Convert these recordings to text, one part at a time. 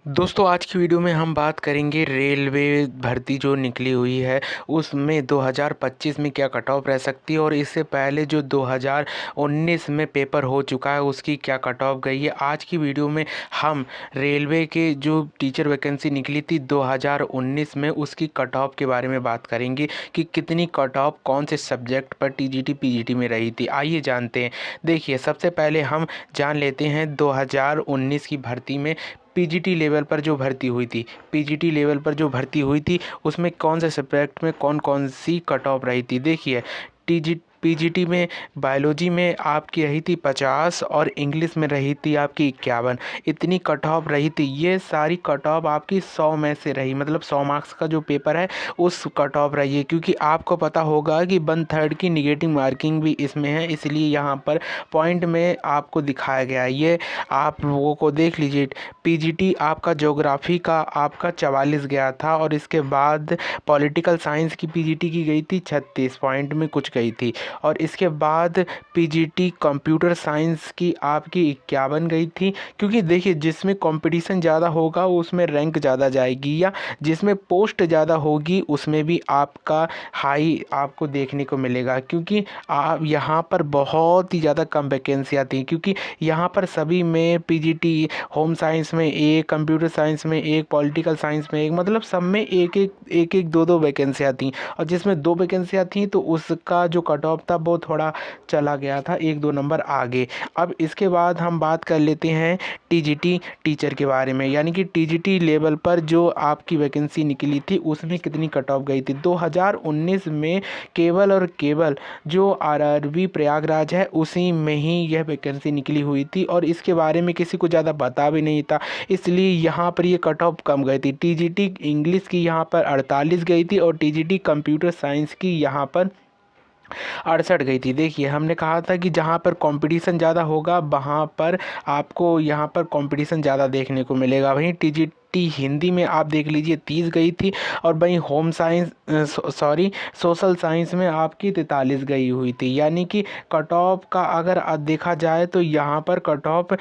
दोस्तों आज की वीडियो में हम बात करेंगे रेलवे भर्ती जो निकली हुई है उसमें 2025 में क्या कट ऑफ रह सकती है और इससे पहले जो 2019 में पेपर हो चुका है उसकी क्या कट ऑफ गई है। आज की वीडियो में हम रेलवे के जो टीचर वैकेंसी निकली थी 2019 में उसकी कट ऑफ के बारे में बात करेंगे कि कितनी कट ऑफ कौन से सब्जेक्ट पर टीजीटी पीजीटी में रही थी। आइए जानते हैं। देखिए सबसे पहले हम जान लेते हैं 2019 की भर्ती में पीजीटी लेवल पर जो भर्ती हुई थी उसमें कौन से सब्जेक्ट में कौन कौन सी कट ऑफ रही थी। देखिए पीजीटी में बायोलॉजी में आपकी रही थी 50 और इंग्लिश में रही थी आपकी 51। इतनी कट ऑफ रही थी। ये सारी कट ऑफ आपकी 100 में से रही, मतलब 100 मार्क्स का जो पेपर है उस कट ऑफ रही है, क्योंकि आपको पता होगा कि 1/3 की निगेटिव मार्किंग भी इसमें है, इसलिए यहाँ पर पॉइंट में आपको दिखाया गया है। ये आप लोगों को देख लीजिए। पीजीटी आपका ज्योग्राफी का आपका 44 गया था और इसके बाद पॉलिटिकल साइंस की पीजीटी की गई थी 36 पॉइंट में कुछ गई थी और इसके बाद पीजीटी कंप्यूटर साइंस की आपकी 51 गई थी। क्योंकि देखिए जिसमें कंपटीशन ज़्यादा होगा उसमें रैंक ज़्यादा जाएगी, या जिसमें पोस्ट ज़्यादा होगी उसमें भी आपका हाई आपको देखने को मिलेगा, क्योंकि आप यहाँ पर बहुत ही ज़्यादा कम वैकेंसी आती हैं। क्योंकि यहाँ पर सभी में पीजीटी होम साइंस में एक, कंप्यूटर साइंस में एक, पॉलिटिकल साइंस में एक, मतलब सब में एक दो दो वैकेंसी आती हैं और जिसमें 2 वैकेंसी आती हैं तो उसका जो कट ऑफ था वो थोड़ा चला गया था 1-2 नंबर आगे। अब इसके बाद हम बात कर लेते हैं टीजीटी टीचर के बारे में, यानी कि टीजीटी लेवल पर जो आपकी वैकेंसी निकली थी उसमें कितनी कट ऑफ गई थी। 2019 में केवल और केवल जो आरआरबी प्रयागराज है उसी में ही यह वैकेंसी निकली हुई थी और इसके बारे में किसी को ज़्यादा पता भी नहीं था, इसलिए यहाँ पर ये कट ऑफ कम गई थी। टीजीटी इंग्लिश की यहाँ पर 48 गई थी और टीजीटी कंप्यूटर साइंस की यहाँ पर 68 गई थी। देखिए हमने कहा था कि जहाँ पर कंपटीशन ज़्यादा होगा वहाँ पर आपको यहाँ पर कंपटीशन ज़्यादा देखने को मिलेगा। वहीं टीजीटी हिंदी में आप देख लीजिए 30 गई थी और वहीं होम साइंस सोशल साइंस में आपकी 43 गई हुई थी। यानी कि कट ऑफ का अगर देखा जाए तो यहाँ पर कट ऑफ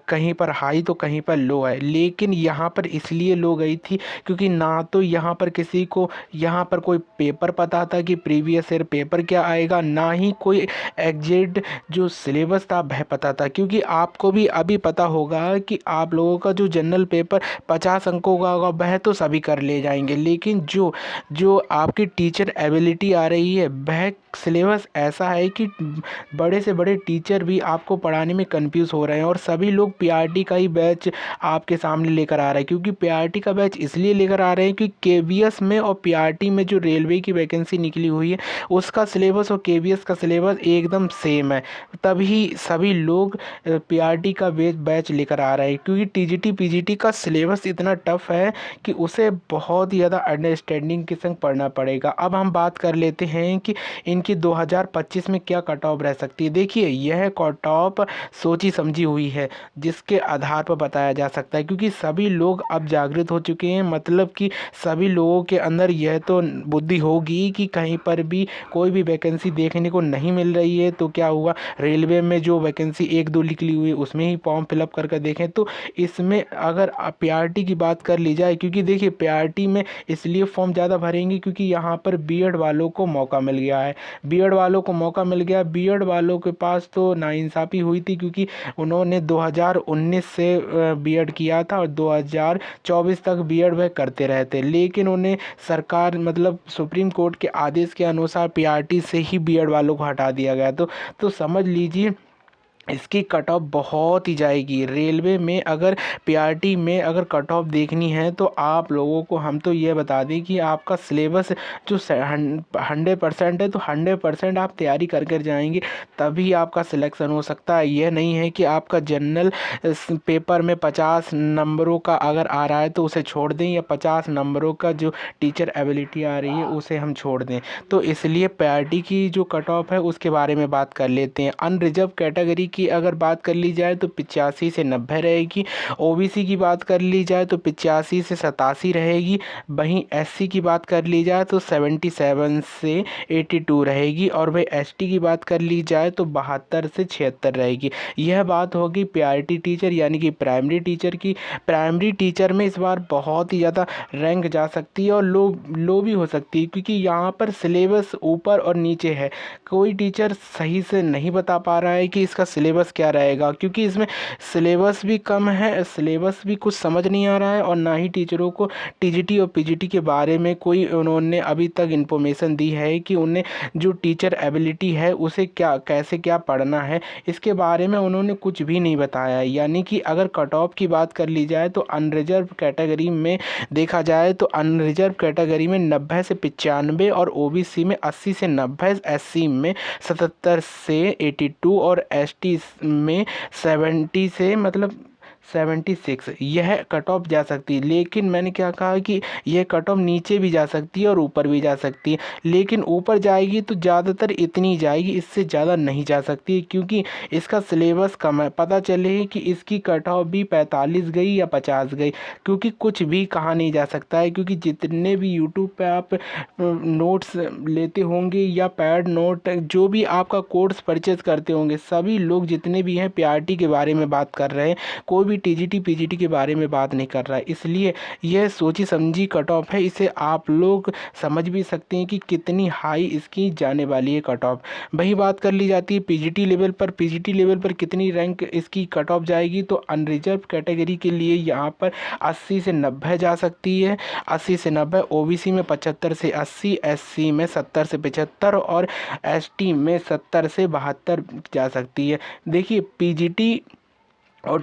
कहीं पर हाई तो कहीं पर लो है, लेकिन यहाँ पर इसलिए लो गई थी क्योंकि ना तो यहाँ पर किसी को यहाँ पर कोई पेपर पता था कि प्रीवियस ईयर पेपर क्या आएगा, ना ही कोई एग्जैक्ट जो सिलेबस था वह पता था। क्योंकि आपको भी अभी पता होगा कि आप लोगों का जो जनरल पेपर 50 अंकों का होगा वह तो सभी कर ले जाएंगे, लेकिन जो जो आपकी टीचर एबिलिटी आ रही है वह सिलेबस ऐसा है कि बड़े से बड़े टीचर भी आपको पढ़ाने में कंफ्यूज हो रहे हैं और सभी लोग पीआरटी का ही बैच आपके सामने लेकर आ रहे हैं। क्योंकि पीआरटी का बैच इसलिए लेकर आ रहे हैं कि केवीएस में और पीआरटी में जो रेलवे की वैकेंसी निकली हुई है उसका सिलेबस और केवीएस का सिलेबस एकदम सेम है, तभी सभी लोग पीआरटी का बैच लेकर आ रहे हैं। क्योंकि टीजीटी पीजीटी का सिलेबस इतना टफ है कि उसे बहुत ही ज़्यादा अंडरस्टैंडिंग के संग पढ़ना पड़ेगा। अब हम बात कर लेते हैं कि इनकी 2025 में क्या कट ऑफ रह सकती है। देखिए यह कट ऑफ सोची समझी हुई है जिसके आधार पर बताया जा सकता है, क्योंकि सभी लोग अब जागृत हो चुके हैं। मतलब कि सभी लोगों के अंदर यह तो बुद्धि होगी कि कहीं पर भी कोई भी वैकेंसी देखने को नहीं मिल रही है तो क्या हुआ, रेलवे में जो वैकेंसी 1-2 निकली हुई है उसमें ही फॉर्म फिलअप करके देखें। तो इसमें अगर पीआरटी की बात कर ली जाए, क्योंकि देखिए पीआरटी में इसलिए फॉर्म ज़्यादा भरेंगे क्योंकि यहाँ पर बीएड वालों को मौका मिल गया है। बीएड वालों के पास तो नाइंसाफ़ी हुई थी, क्योंकि उन्होंने 2019 से बीएड किया था और 2024 तक बीएड वह करते रहते, लेकिन उन्हें सरकार मतलब सुप्रीम कोर्ट के आदेश के अनुसार पीआरटी से ही बीएड वालों को हटा दिया गया। तो समझ लीजिए इसकी कट ऑफ बहुत ही जाएगी। रेलवे में अगर पीआरटी में अगर कट ऑफ देखनी है तो आप लोगों को हम तो ये बता दें कि आपका सिलेबस जो 100% है तो 100% आप तैयारी करके जाएंगे तभी आपका सिलेक्शन हो सकता है। यह नहीं है कि आपका जनरल पेपर में 50 नंबरों का अगर आ रहा है तो उसे छोड़ दें, या 50 नंबरों का जो टीचर एबिलिटी आ रही है उसे हम छोड़ दें। तो इसलिए पीआरटी की जो कट ऑफ है उसके बारे में बात कर लेते हैं। अनरिजर्व कैटेगरी की अगर बात कर ली जाए तो 85 से 90 रहेगी। ओबीसी की बात कर ली जाए तो 85 से 87 रहेगी। वहीं एससी की बात कर ली जाए तो 77 से 82 रहेगी। और वही एसटी की बात कर ली जाए तो 72 से 76 रहेगी। यह बात होगी पीआरटी टीचर यानी कि प्राइमरी टीचर की। प्राइमरी टीचर में इस बार बहुत ही ज़्यादा रैंक जा सकती है और लो भी हो सकती है, क्योंकि यहाँ पर सिलेबस ऊपर और नीचे है। कोई टीचर सही से नहीं बता पा रहा है कि इसका सिलेबस क्या रहेगा, क्योंकि इसमें सिलेबस भी कम है, सिलेबस भी कुछ समझ नहीं आ रहा है, और ना ही टीचरों को टीजीटी और पीजीटी के बारे में कोई उन्होंने अभी तक इन्फॉर्मेशन दी है कि उन्हें जो टीचर एबिलिटी है उसे कैसे क्या पढ़ना है, इसके बारे में उन्होंने कुछ भी नहीं बताया है। यानी कि अगर कट ऑफ की बात कर ली जाए तो अनरिजर्व कैटेगरी में देखा जाए तो अनरिजर्व कैटेगरी में 90 से 95 और ओबीसी में 80 से 90, एससी में 77 से 82 और एसटी में 70 से 76 यह कट ऑफ जा सकती है। लेकिन मैंने क्या कहा कि यह कट ऑफ नीचे भी जा सकती है और ऊपर भी जा सकती है, लेकिन ऊपर जाएगी तो ज़्यादातर इतनी जाएगी, इससे ज़्यादा नहीं जा सकती, क्योंकि इसका सिलेबस कम है। पता चले कि इसकी कट ऑफ भी 45 गई या 50 गई, क्योंकि कुछ भी कहा नहीं जा सकता है, क्योंकि जितने भी यूट्यूब पे आप नोट्स लेते होंगे या पैड नोट जो भी आपका कोर्स परचेज करते होंगे, सभी लोग जितने भी हैं पीआरटी के बारे में बात कर रहे हैं, कोई भी टीजीटी पीजीटी के बारे में बात नहीं कर रहा है। इसलिए यह सोची समझी कट ऑफ है, इसे आप लोग समझ भी सकते हैं कि कितनी हाई इसकी जाने वाली है कट ऑफ। वही बात कर ली जाती है पीजीटी लेवल पर। पीजीटी लेवल पर कितनी रैंक इसकी कट ऑफ जाएगी, तो अनरिजर्व कैटेगरी के लिए यहाँ पर 80 से 90 जा सकती है, 80 से 90। ओबीसी में 75 से 80, एससी में 70 से 75 और एसटी में 70 से 72 जा सकती है। देखिए पीजीटी और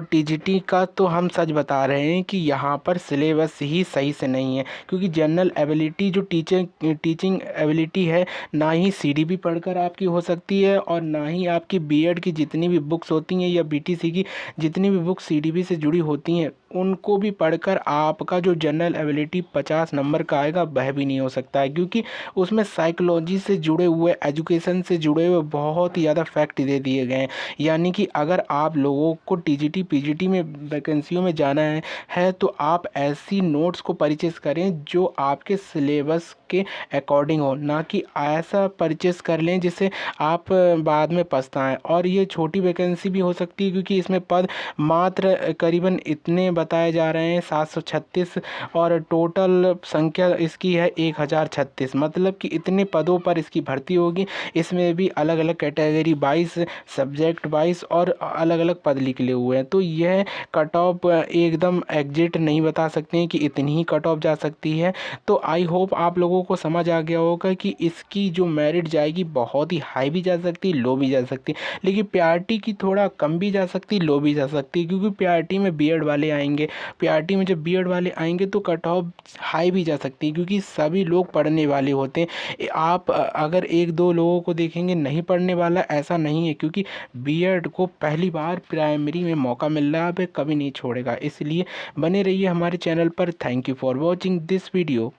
टीजीटी का तो हम सच बता रहे हैं कि यहाँ पर सिलेबस ही सही से नहीं है, क्योंकि जनरल एबिलिटी जो टीचिंग एबिलिटी है, ना ही सीडीपी पढ़कर आपकी हो सकती है, और ना ही आपकी बीएड की जितनी भी बुक्स होती हैं या बीटीसी की जितनी भी बुक्स सीडीपी से जुड़ी होती हैं, उनको भी पढ़कर आपका जो जनरल एबिलिटी 50 नंबर का आएगा वह भी नहीं हो सकता है, क्योंकि उसमें साइकोलॉजी से जुड़े हुए, एजुकेशन से जुड़े हुए बहुत ही ज़्यादा फैक्ट दे दिए गए हैं। यानी कि अगर आप लोगों को टीजीटी पीजीटी में वैकेंसियों में जाना है तो आप ऐसी नोट्स को परचेस करें जो आपके सिलेबस के अकॉर्डिंग हो, ना कि ऐसा परचेस कर लें जिससे आप बाद में पछताएं। और ये छोटी वैकेंसी भी हो सकती है, क्योंकि इसमें पद मात्र करीबन इतने बताए जा रहे हैं 736, और टोटल संख्या इसकी है 1036, मतलब कि इतने पदों पर इसकी भर्ती होगी। इसमें भी अलग अलग कैटेगरी 22 सब्जेक्ट 22 और अलग अलग पद निकले हुए हैं। तो यह कट ऑफ एकदम एग्जैक्ट नहीं बता सकते हैं कि इतनी ही कट ऑफ जा सकती है। तो आई होप आप लोगों को समझ आ गया होगा कि इसकी जो मेरिट जाएगी बहुत ही हाई भी जा सकती है, लो भी जा सकती है, लेकिन पीआरटी की थोड़ा कम भी जा सकती है, लो भी जा सकती है, क्योंकि पीआरटी में बीएड वाले आएंगे। पीआरटी में जब बीएड वाले आएंगे तो कट ऑफ हाई भी जा सकती है, क्योंकि सभी लोग पढ़ने वाले होते हैं। आप अगर एक दो लोगों को देखेंगे नहीं पढ़ने वाला, ऐसा नहीं है, क्योंकि बीएड को पहली बार प्राइमरी में मौका मिल रहा है, कभी नहीं छोड़ेगा। इसलिए बने रहिए हमारे चैनल पर। Thank you for watching this video.